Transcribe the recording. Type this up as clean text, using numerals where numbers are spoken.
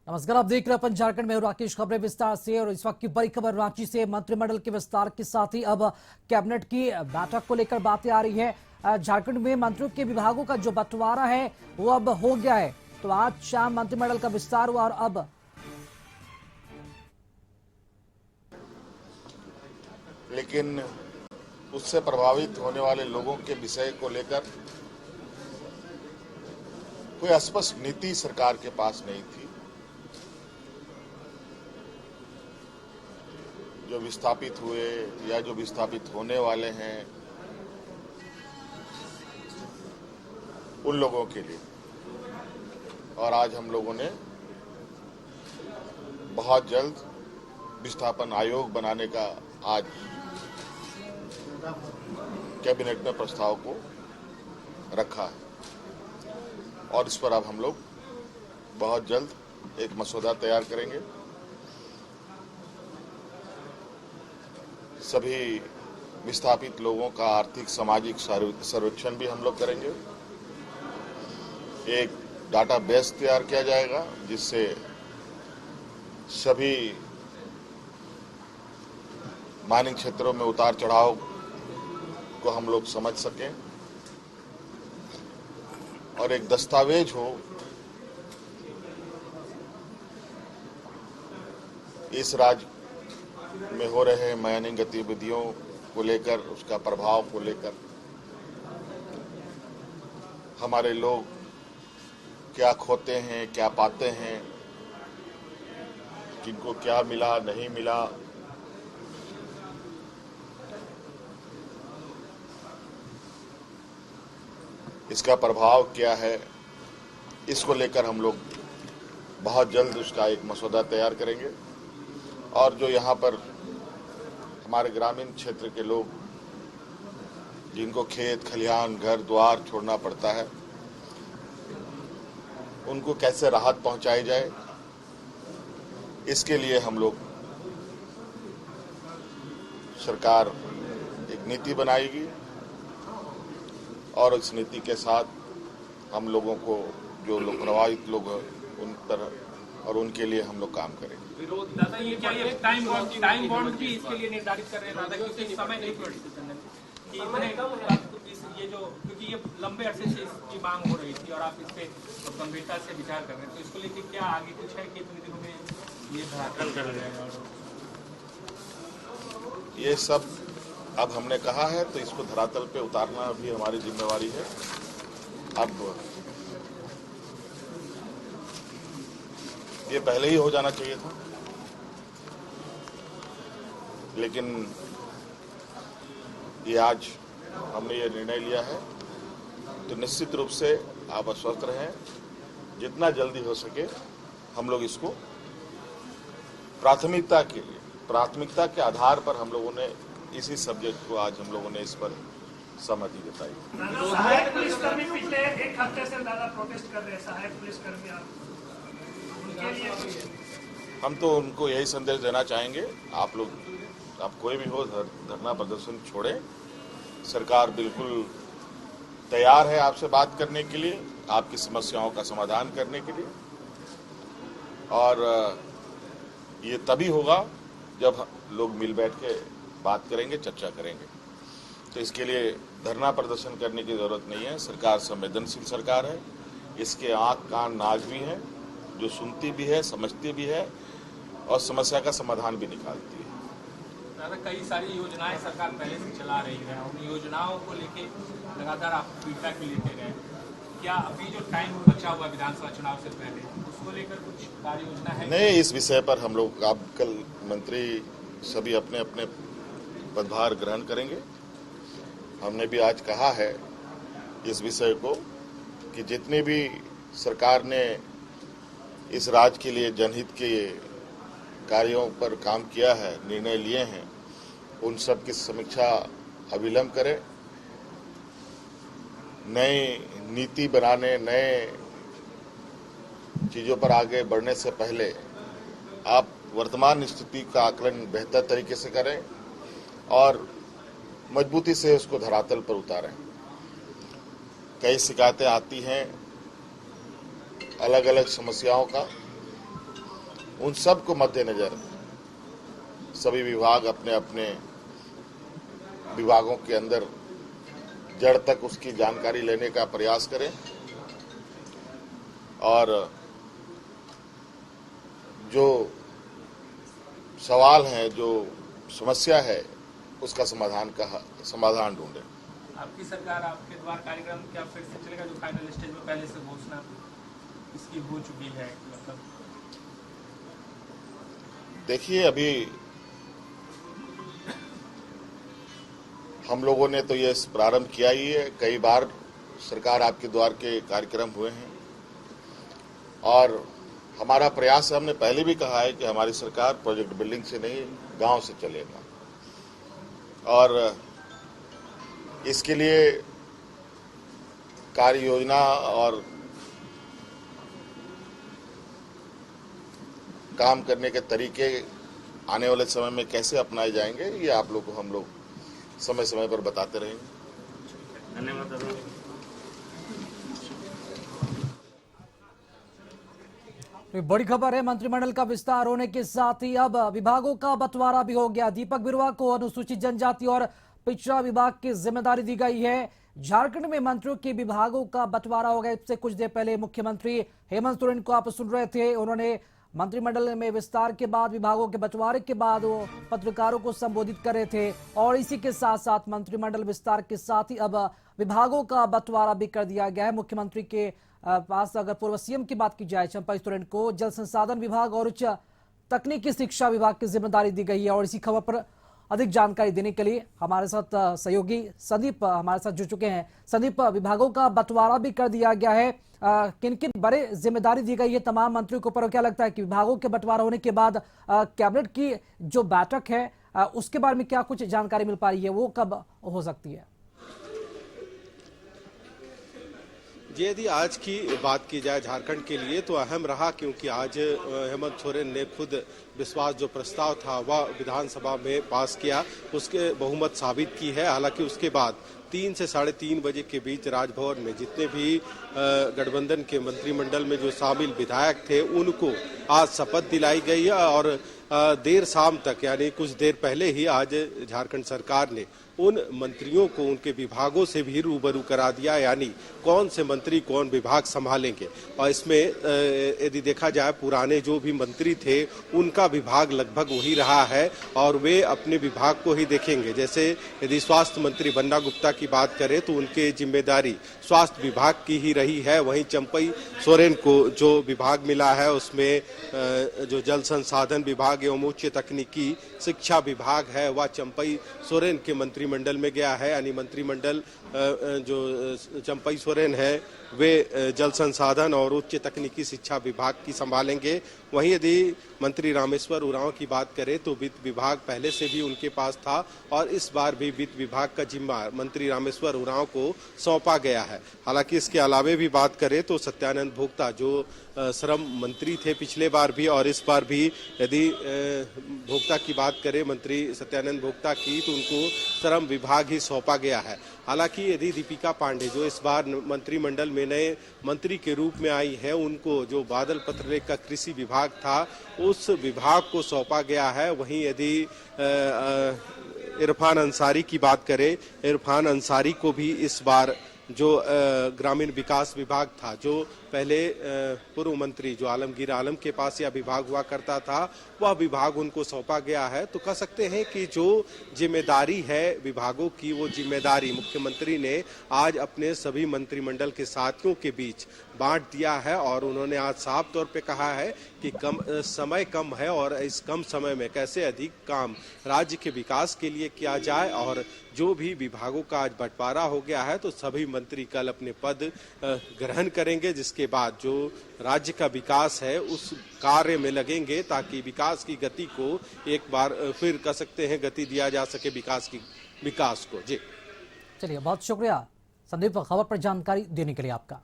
नमस्कार, आप देख रहे हैं झारखंड में राकेश। खबरें विस्तार से। और इस वक्त की बड़ी खबर रांची से। मंत्रिमंडल के विस्तार के साथ ही अब कैबिनेट की बैठक को लेकर बातें आ रही है। झारखंड में मंत्रियों के विभागों का जो बंटवारा है वो अब हो गया है। तो आज शाम मंत्रिमंडल का विस्तार हुआ और अब लेकिन उससे प्रभावित होने वाले लोगों के विषय को लेकर कोई स्पष्ट नीति सरकार के पास नहीं थी। जो विस्थापित हुए या जो विस्थापित होने वाले हैं उन लोगों के लिए। और आज हम लोगों ने बहुत जल्द विस्थापन आयोग बनाने का आज कैबिनेट में प्रस्ताव को रखा है और इस पर अब हम लोग बहुत जल्द एक मसौदा तैयार करेंगे। सभी विस्थापित लोगों का आर्थिक सामाजिक सर्वेक्षण भी हम लोग करेंगे। एक डाटाबेस तैयार किया जाएगा जिससे सभी माइनिंग क्षेत्रों में उतार चढ़ाव को हम लोग समझ सकें और एक दस्तावेज हो इस राज्य में हो रहे माइनिंग गतिविधियों को लेकर, उसका प्रभाव को लेकर हमारे लोग क्या खोते हैं, क्या पाते हैं, किनको क्या मिला नहीं मिला, इसका प्रभाव क्या है, इसको लेकर हम लोग बहुत जल्द उसका एक मसौदा तैयार करेंगे। और जो यहाँ पर हमारे ग्रामीण क्षेत्र के लोग जिनको खेत खलिहान घर द्वार छोड़ना पड़ता है, उनको कैसे राहत पहुंचाई जाए, इसके लिए हम लोग सरकार एक नीति बनाएगी और इस नीति के साथ हम लोगों को जो लोग प्रभावित लोग हैं उन पर और उनके लिए हम लोग काम करेंगे। विरोध दादा, ये क्या ये टाइम बॉन्ड भी इसके लिए निर्धारित कर रहे हैं दादा, क्योंकि समय नहीं कि ये जो क्योंकि ये लंबे अरसे से इसकी मांग हो रही थी और आप इस पे गंभीरता से विचार कर रहे हैं, तो इसको लेकर क्या आगे कुछ है कि इतने दिनों में ये धरातल कर रहे हैं? ये सब अब हमने कहा है तो इसको धरातल पे उतारना भी हमारी जिम्मेवारी है। अब ये पहले ही हो जाना चाहिए था, लेकिन ये आज हमने ये निर्णय लिया है तो निश्चित रूप से आप आश्वस्त रहें, जितना जल्दी हो सके हम लोग इसको प्राथमिकता के आधार पर हम लोगों ने इसी सब्जेक्ट को आज हम लोगों ने इस पर सहमति जताई। सहायक पुलिसकर्मी पिछले एक हफ्ते से ज्यादा प्रोटेस्ट कर रहे हैं। सहायक पुलिसकर्मी उनके लिए हम तो उनको यही संदेश देना चाहेंगे, आप लोग, आप कोई भी हो, धरना प्रदर्शन छोड़ें। सरकार बिल्कुल तैयार है आपसे बात करने के लिए, आपकी समस्याओं का समाधान करने के लिए। और ये तभी होगा जब लोग मिल बैठ के बात करेंगे, चर्चा करेंगे। तो इसके लिए धरना प्रदर्शन करने की जरूरत नहीं है। सरकार संवेदनशील सरकार है, इसके आंख कान नाक भी हैं, जो सुनती भी है, समझती भी है और समस्या का समाधान भी निकालती है। दादा, कई सारी योजनाएं सरकार पहले से चला रही है, उन योजनाओं को लेके लगातार आप फीडबैक भी लेते रहे। क्या अभी जो टाइम बचा हुआ विधानसभा चुनाव से पहले उसको लेकर कुछ कार्य योजना है? नहीं, इस विषय पर हम लोग, आप कल मंत्री सभी अपने अपने पदभार ग्रहण करेंगे। हमने भी आज कहा है इस विषय को कि जितने भी सरकार ने इस राज्य के लिए जनहित के कार्यों पर काम किया है, निर्णय लिए हैं, उन सब की समीक्षा अविलंब करें। नई नीति बनाने, नए चीज़ों पर आगे बढ़ने से पहले आप वर्तमान स्थिति का आकलन बेहतर तरीके से करें और मजबूती से उसको धरातल पर उतारें। कई शिकायतें आती हैं अलग अलग समस्याओं का, उन सब को मद्देनजर सभी विभाग अपने अपने विभागों के अंदर जड़ तक उसकी जानकारी लेने का प्रयास करें और जो सवाल है, जो समस्या है, उसका समाधान ढूंढें। आपकी सरकार आपके द्वार कार्यक्रम क्या फिर से चलेगा, जो फाइनल स्टेज में पहले से घोषणा इसकी हो चुकी है? मतलब देखिए, अभी हम लोगों ने तो ये प्रारंभ किया ही है। कई बार सरकार आपके द्वार के कार्यक्रम हुए हैं और हमारा प्रयास है, हमने पहले भी कहा है कि हमारी सरकार प्रोजेक्ट बिल्डिंग से नहीं, गांव से चलेगा और इसके लिए कार्य योजना और काम करने के तरीके आने वाले समय में कैसे अपनाए जाएंगे, ये आप लोग को हम लोग समय समय पर बताते रहेंगे। धन्यवाद। तो बड़ी खबर है, मंत्रिमंडल का विस्तार होने के साथ ही अब विभागों का बंटवारा भी हो गया। दीपक बिरुवा को अनुसूचित जनजाति और पिछड़ा विभाग की जिम्मेदारी दी गई है। झारखंड में मंत्रियों के विभागों का बंटवारा हो गया। इससे कुछ देर पहले मुख्यमंत्री हेमंत सोरेन को आप सुन रहे थे। उन्होंने मंत्रिमंडल में विस्तार के बाद, विभागों के बंटवारे के बाद वो पत्रकारों को संबोधित कर रहे थे और इसी के साथ साथ मंत्रिमंडल विस्तार के साथ ही अब विभागों का बंटवारा भी कर दिया गया है। मुख्यमंत्री के पास अगर पूर्व सीएम की बात की जाए, चंपई सोरेन को जल संसाधन विभाग और उच्च तकनीकी शिक्षा विभाग की जिम्मेदारी दी गई है। और इसी खबर पर अधिक जानकारी देने के लिए हमारे साथ सहयोगी संदीप हमारे साथ जुड़ चुके हैं। संदीप, विभागों का बंटवारा भी कर दिया गया है, किन किन बड़े जिम्मेदारी दी गई है तमाम मंत्रियों को, पर क्या लगता है कि विभागों के बंटवारा होने के बाद कैबिनेट की जो बैठक है उसके बारे में क्या कुछ जानकारी मिल पा रही है, वो कब हो सकती है? यदि आज की बात की जाए झारखंड के लिए तो अहम रहा, क्योंकि आज हेमंत सोरेन ने खुद विश्वास जो प्रस्ताव था वह विधानसभा में पास किया, उसके बहुमत साबित की है। हालांकि उसके बाद 3 से 3:30 बजे के बीच राजभवन में जितने भी गठबंधन के मंत्रिमंडल में जो शामिल विधायक थे उनको आज शपथ दिलाई गई है और देर शाम तक, यानी कुछ देर पहले ही आज झारखंड सरकार ने उन मंत्रियों को उनके विभागों से भी रूबरू करा दिया, यानी कौन से मंत्री कौन विभाग संभालेंगे। और इसमें यदि देखा जाए, पुराने जो भी मंत्री थे उनका विभाग लगभग वही रहा है और वे अपने विभाग को ही देखेंगे। जैसे यदि स्वास्थ्य मंत्री बन्ना गुप्ता की बात करें तो उनके जिम्मेदारी स्वास्थ्य विभाग की ही रही है। वहीं चंपई सोरेन को जो विभाग मिला है उसमें जो जल संसाधन विभाग एवं उच्च तकनीकी शिक्षा विभाग है वह चंपई सोरेन के मंत्रिमंडल में गया है। यानी मंत्रिमंडल जो चंपई सोरेन है वे जल संसाधन और उच्च तकनीकी शिक्षा विभाग की संभालेंगे। वहीं यदि मंत्री रामेश्वर उरांव की बात करें तो वित्त विभाग पहले से भी उनके पास था और इस बार भी वित्त विभाग का जिम्मा मंत्री रामेश्वर उरांव को सौंपा गया है। हालांकि इसके अलावे भी बात करें तो सत्यानंद भोक्ता जो श्रम मंत्री थे पिछले बार भी और इस बार भी, यदि भोक्ता की बात करें, मंत्री सत्यानंद भोक्ता की, तो उनको श्रम विभाग ही सौंपा गया है। हालांकि यदि दीपिका पांडे जो इस बार मंत्रिमंडल में नए मंत्री के रूप में आई है, उनको जो बादल पत्रलेख का कृषि विभाग था उस विभाग को सौंपा गया है। वहीं यदि इरफान अंसारी की बात करें, इरफान अंसारी को भी इस बार जो ग्रामीण विकास विभाग था, जो पहले पूर्व मंत्री जो आलमगीर आलम के पास यह विभाग हुआ करता था, वह विभाग उनको सौंपा गया है। तो कह सकते हैं कि जो जिम्मेदारी है विभागों की, वो जिम्मेदारी मुख्यमंत्री ने आज अपने सभी मंत्रिमंडल के साथियों के बीच बांट दिया है और उन्होंने आज साफ तौर पे कहा है कि समय कम है और इस कम समय में कैसे अधिक काम राज्य के विकास के लिए किया जाए। और जो भी विभागों का आज बंटवारा हो गया है तो सभी मंत्री कल अपने पद ग्रहण करेंगे, जिसके बाद जो राज्य का विकास है उस कार्य में लगेंगे ताकि विकास की गति को एक बार फिर कह सकते हैं गति दिया जा सके विकास को। जी चलिए, बहुत शुक्रिया संदीप, खबर पर जानकारी देने के लिए आपका।